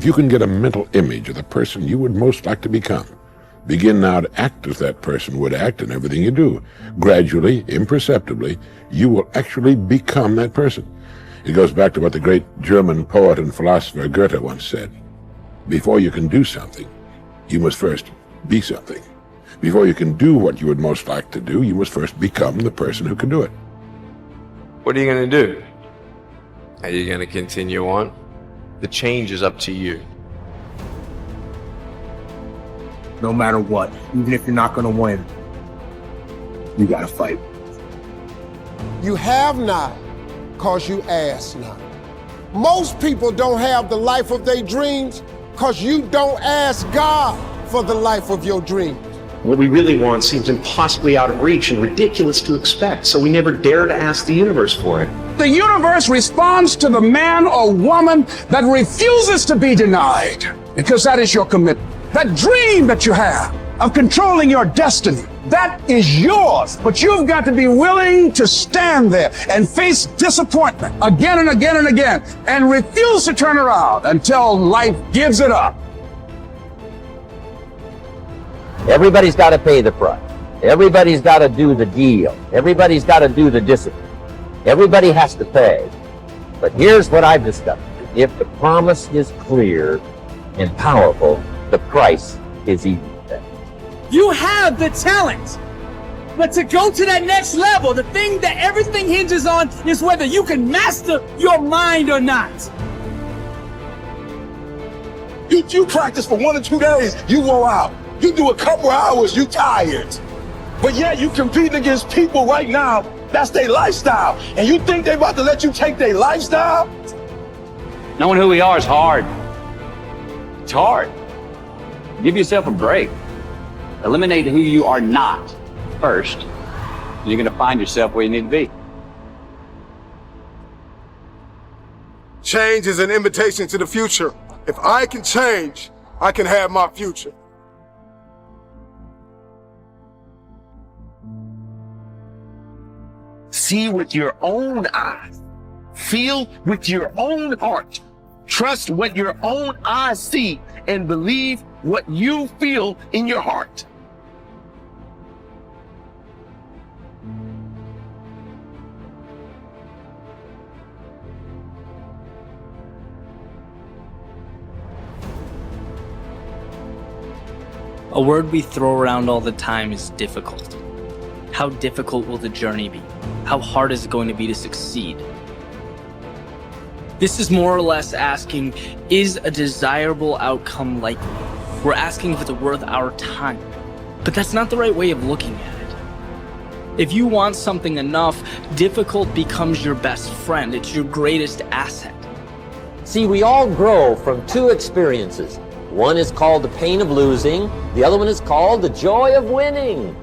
If you can get a mental image of the person you would most like to become, begin now to act as that person would act in everything you do. Gradually, imperceptibly, you will actually become that person. It goes back to what the great German poet and philosopher Goethe once said. Before you can do something, you must first be something. Before you can do what you would most like to do, you must first become the person who can do it. What are you going to do? Are you going to continue on? The change is up to you. No matter what, even if you're not going to win, you got to fight. You have not, because you ask not. Most people don't have the life of their dreams because you don't ask God for the life of your dreams. What we really want seems impossibly out of reach and ridiculous to expect, so we never dare to ask the universe for it. The universe responds to the man or woman that refuses to be denied, because that is your commitment. That dream that you have of controlling your destiny, that is yours. But you've got to be willing to stand there and face disappointment again and again and again and refuse to turn around until life gives it up. Everybody's got to pay the price. Everybody's got to do the deal. Everybody's got to do the discipline. Everybody has to pay. But here's what I've discovered. If the promise is clear and powerful, the price is easy to pay. You have the talent, but to go to that next level, the thing that everything hinges on is whether you can master your mind or not. You practice for 1 or 2 days, you wore out. You do a couple hours, you tired. But yet you competing against people right now, that's their lifestyle. And you think they about to let you take their lifestyle? Knowing who we are is hard. It's hard. Give yourself a break. Eliminate who you are not first. You're going to find yourself where you need to be. Change is an invitation to the future. If I can change, I can have my future. See with your own eyes. Feel with your own heart. Trust what your own eyes see and believe what you feel in your heart. A word we throw around all the time is difficult. How difficult will the journey be? How hard is it going to be to succeed? This is more or less asking, is a desirable outcome likely? We're asking if it's worth our time. But that's not the right way of looking at it. If you want something enough, difficult becomes your best friend. It's your greatest asset. See, we all grow from 2 experiences. One is called the pain of losing. The other one is called the joy of winning.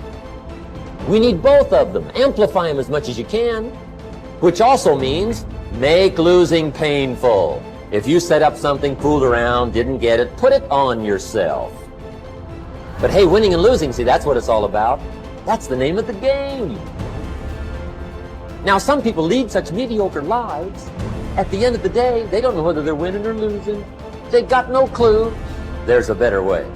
We need both of them. Amplify them as much as you can, which also means make losing painful. If you set up something, fooled around, didn't get it, put it on yourself. But hey, winning and losing, see, that's what it's all about. That's the name of the game. Now, some people lead such mediocre lives. At the end of the day, they don't know whether they're winning or losing. They've got no clue. There's a better way.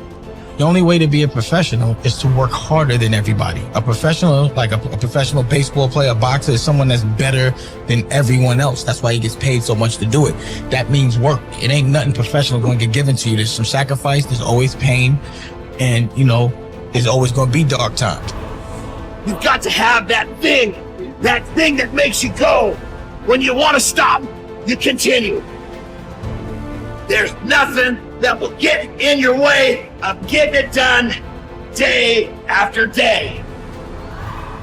The only way to be a professional is to work harder than everybody. A professional, like a professional baseball player, a boxer, is someone that's better than everyone else. That's why he gets paid so much to do it. That means work. It ain't nothing professional going to get given to you. There's some sacrifice, there's always pain, and, you know, there's always going to be dark times. You've got to have that thing that makes you go. When you want to stop, you continue. There's nothing that will get in your way of getting it done day after day.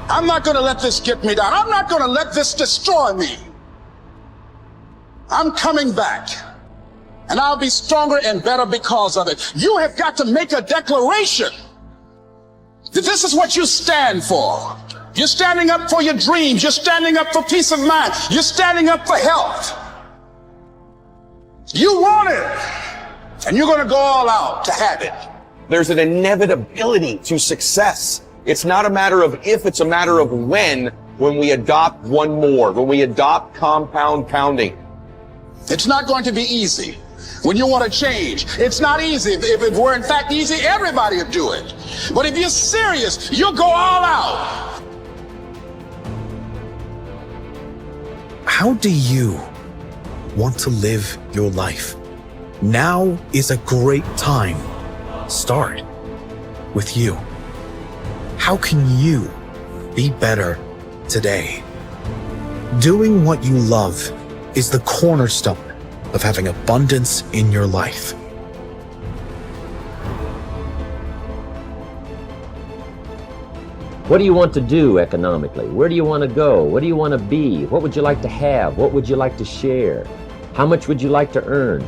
I'm not going to let this get me down. I'm not going to let this destroy me. I'm coming back, and I'll be stronger and better because of it. You have got to make a declaration that this is what you stand for. You're standing up for your dreams. You're standing up for peace of mind. You're standing up for health. You want it, and you're going to go all out to have it. There's an inevitability to success. It's not a matter of if, it's a matter of when we adopt one more, when we adopt compound pounding. It's not going to be easy. When you want to change, it's not easy. If it were in fact easy, everybody would do it. But if you're serious, you'll go all out. How do you want to live your life? Now is a great time. Start with you. How can you be better today? Doing what you love is the cornerstone of having abundance in your life. What do you want to do economically? Where do you want to go? What do you want to be? What would you like to have? What would you like to share? How much would you like to earn?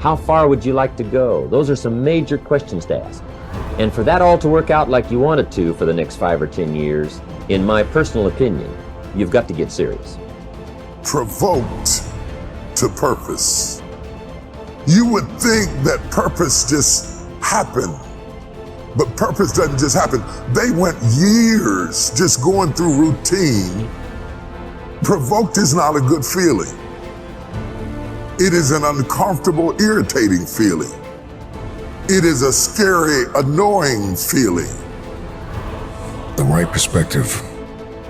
How far would you like to go? Those are some major questions to ask. And for that all to work out like you want it to for the next 5 or 10 years, in my personal opinion, you've got to get serious. Provoked to purpose. You would think that purpose just happened, but purpose doesn't just happen. They went years just going through routine. Provoked is not a good feeling. It is an uncomfortable, irritating feeling. It is a scary, annoying feeling. The right perspective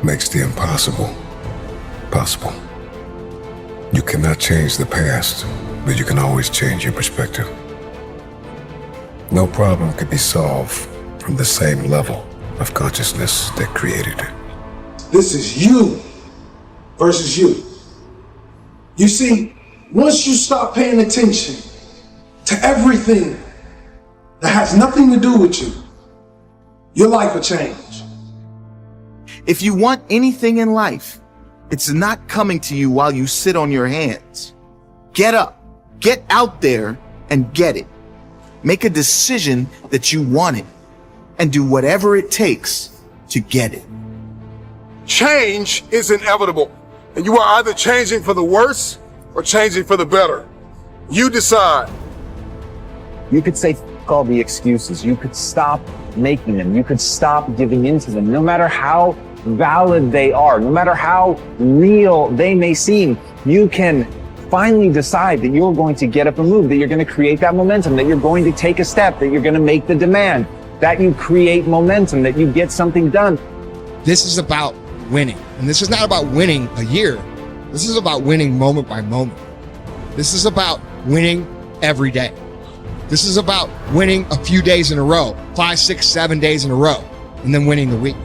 makes the impossible possible. You cannot change the past, but you can always change your perspective. No problem can be solved from the same level of consciousness that created it. This is you versus you. You see, once you stop paying attention to everything that has nothing to do with you, your life will change. If you want anything in life, it's not coming to you while you sit on your hands. Get up, get out there and get it. Make a decision that you want it and do whatever it takes to get it. Change is inevitable, and you are either changing for the worse or changing for the better. You decide. You could say all the excuses. You could stop making them. You could stop giving into them. No matter how valid they are, no matter how real they may seem, you can finally decide that you're going to get up and move, that you're going to create that momentum, that you're going to take a step, that you're going to make the demand, that you create momentum, that you get something done. This is about winning. And this is not about winning a year. This is about winning moment by moment. This is about winning every day. This is about winning a few days in a row, 5, 6, 7 days in a row, and then winning the week.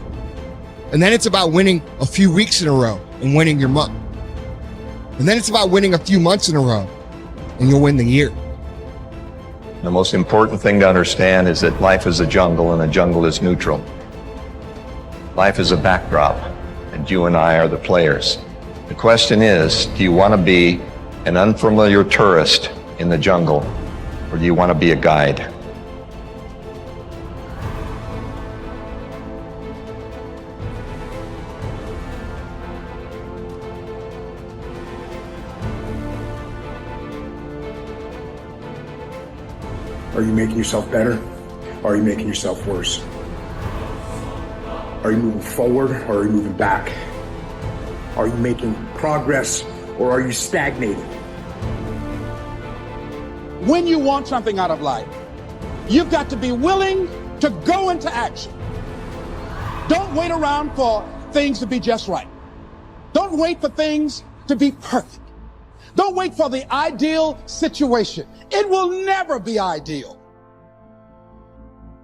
And then it's about winning a few weeks in a row and winning your month. And then it's about winning a few months in a row and you'll win the year. The most important thing to understand is that life is a jungle and a jungle is neutral. Life is a backdrop and you and I are the players. The question is, do you want to be an unfamiliar tourist in the jungle or do you want to be a guide? Are you making yourself better? Or are you making yourself worse? Are you moving forward or are you moving back? Are you making progress or are you stagnating? When you want something out of life, you've got to be willing to go into action. Don't wait around for things to be just right. Don't wait for things to be perfect. Don't wait for the ideal situation. It will never be ideal.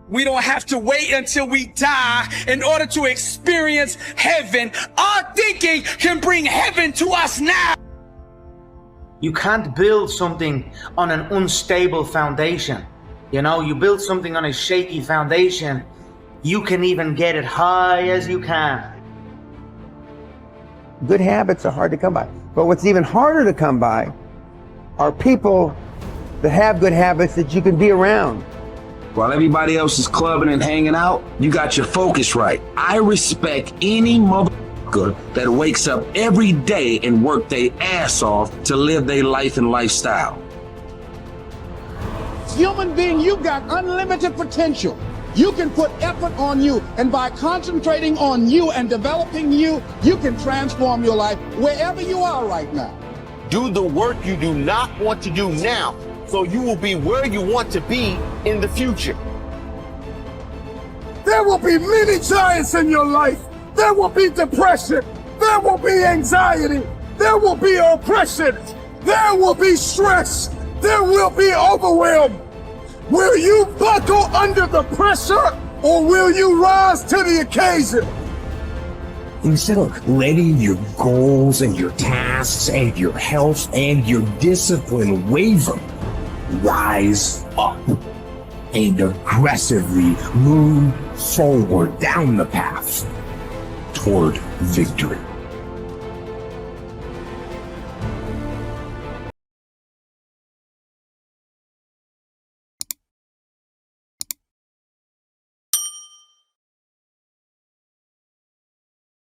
We don't have to wait until we die in order to experience heaven. Our thinking can bring heaven to us now. You can't build something on an unstable foundation. You know, you build something on a shaky foundation, you can even get it high as you can. Good habits are hard to come by. But what's even harder to come by are people that have good habits that you can be around. While everybody else is clubbing and hanging out, you got your focus right. I respect any motherfucker that wakes up every day and work their ass off to live their life and lifestyle. Human being, you've got unlimited potential. You can put effort on you, and by concentrating on you and developing you, you can transform your life wherever you are right now. Do the work you do not want to do now. so you will be where you want to be in the future. There will be many giants in your life. There will be depression. There will be anxiety. There will be oppression. There will be stress. There will be overwhelm. Will you buckle under the pressure, or will you rise to the occasion? Instead of letting your goals and your tasks and your health and your discipline waver, rise up and aggressively move forward down the path toward victory.